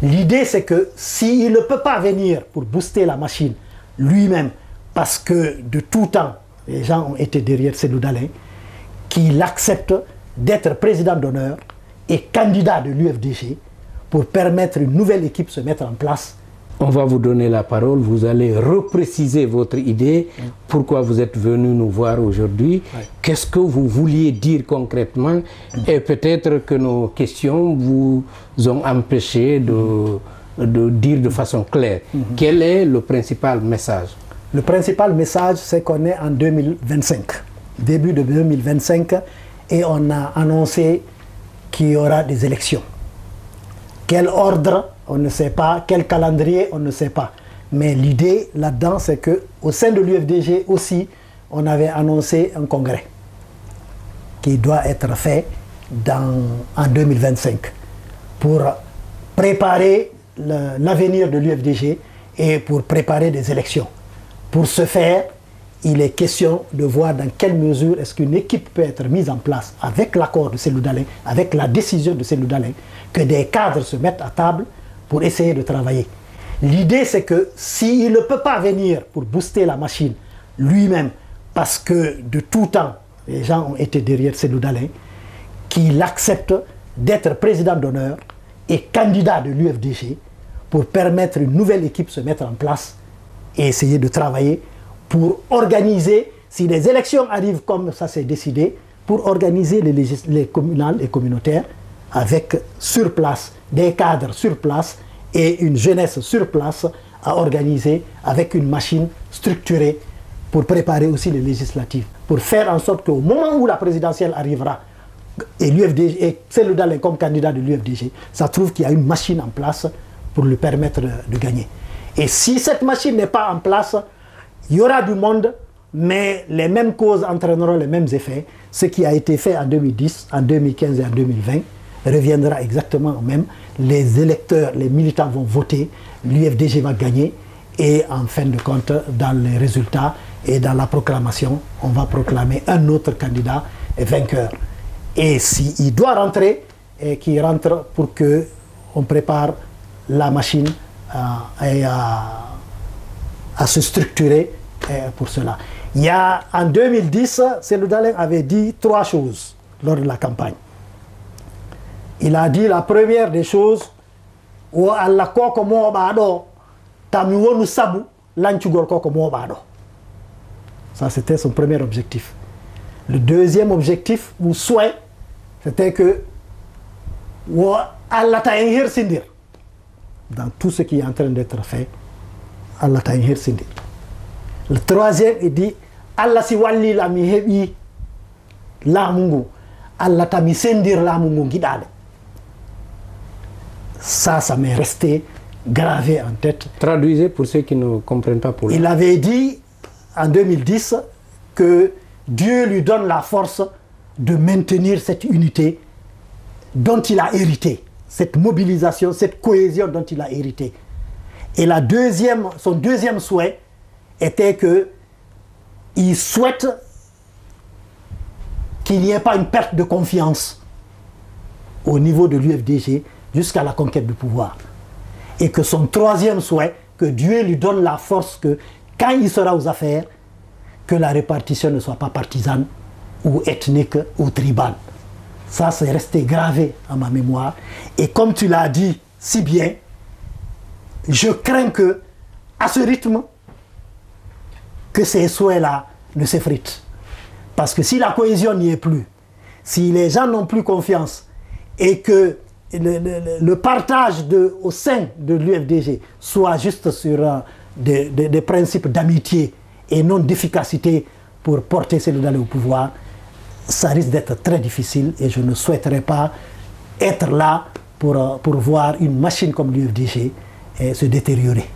L'idée, c'est que s'il ne peut pas venir pour booster la machine lui-même, parce que de tout temps, les gens ont été derrière Cellou Dalein, qu'il accepte d'être président d'honneur et candidat de l'UFDG pour permettre une nouvelle équipe se mettre en place. On va vous donner la parole, vous allez repréciser votre idée, pourquoi vous êtes venu nous voir aujourd'hui, qu'est-ce que vous vouliez dire concrètement, et peut-être que nos questions vous ont empêché de dire de façon claire. Quel est le principal message? Le principal message, c'est qu'on est en 2025, début de 2025, et on a annoncé qu'il y aura des élections. Quel ordre, on ne sait pas. Quel calendrier, on ne sait pas. Mais l'idée là-dedans, c'est qu'au sein de l'UFDG aussi, on avait annoncé un congrès qui doit être fait en 2025 pour préparer l'avenir de l'UFDG et pour préparer des élections. Pour ce faire, il est question de voir dans quelle mesure est-ce qu'une équipe peut être mise en place avec l'accord de Cellou Dalein, avec la décision de Cellou Dalein, que des cadres se mettent à table pour essayer de travailler. L'idée, c'est que s'il ne peut pas venir pour booster la machine lui-même, parce que de tout temps, les gens ont été derrière Cellou Dalein, qu'il accepte d'être président d'honneur et candidat de l'UFDG pour permettre une nouvelle équipe se mettre en place et essayer de travailler pour organiser, si les élections arrivent comme ça s'est décidé, pour organiser les communales et communautaires avec sur place, des cadres sur place et une jeunesse sur place à organiser avec une machine structurée pour préparer aussi les législatives, pour faire en sorte qu'au moment où la présidentielle arrivera, et l'UFDG, et Cellou Dalein comme candidat de l'UFDG, ça trouve qu'il y a une machine en place pour lui permettre de gagner. Et si cette machine n'est pas en place, il y aura du monde, mais les mêmes causes entraîneront les mêmes effets. Ce qui a été fait en 2010, en 2015 et en 2020 reviendra exactement au même. Les électeurs, les militants vont voter, l'UFDG va gagner et en fin de compte, dans les résultats et dans la proclamation, on va proclamer un autre candidat vainqueur. Et s'il doit rentrer, et qu'il rentre pour qu'on prépare la machine à se structurer pour cela. En 2010, Cellou Dalein avait dit 3 choses lors de la campagne. Il a dit la première des choses, ça c'était son premier objectif. Le deuxième objectif, ou souhait, c'était que dans tout ce qui est en train d'être fait, Allah ta sindir. Le troisième, il dit Allah si walli la mi hebi la mungu, Allah ta mi sendir la mungu gidale. Ça m'est resté gravé en tête. Traduisez pour ceux qui ne comprennent pas. Il avait dit en 2010 que Dieu lui donne la force de maintenir cette unité dont il a hérité, cette mobilisation, cette cohésion dont il a hérité. Et son deuxième souhait était qu'il souhaite qu'il n'y ait pas une perte de confiance au niveau de l'UFDG jusqu'à la conquête du pouvoir. Et que son troisième souhait, que Dieu lui donne la force que quand il sera aux affaires, que la répartition ne soit pas partisane ou ethnique ou tribale. Ça, c'est resté gravé à ma mémoire. Et comme tu l'as dit si bien, je crains que, à ce rythme, que ces souhaits-là ne s'effritent. Parce que si la cohésion n'y est plus, si les gens n'ont plus confiance et que le partage au sein de l'UFDG soit juste sur des principes d'amitié et non d'efficacité pour porter Cellou Dalein au pouvoir, ça risque d'être très difficile et je ne souhaiterais pas être là pour voir une machine comme l'UFDG se détériorer.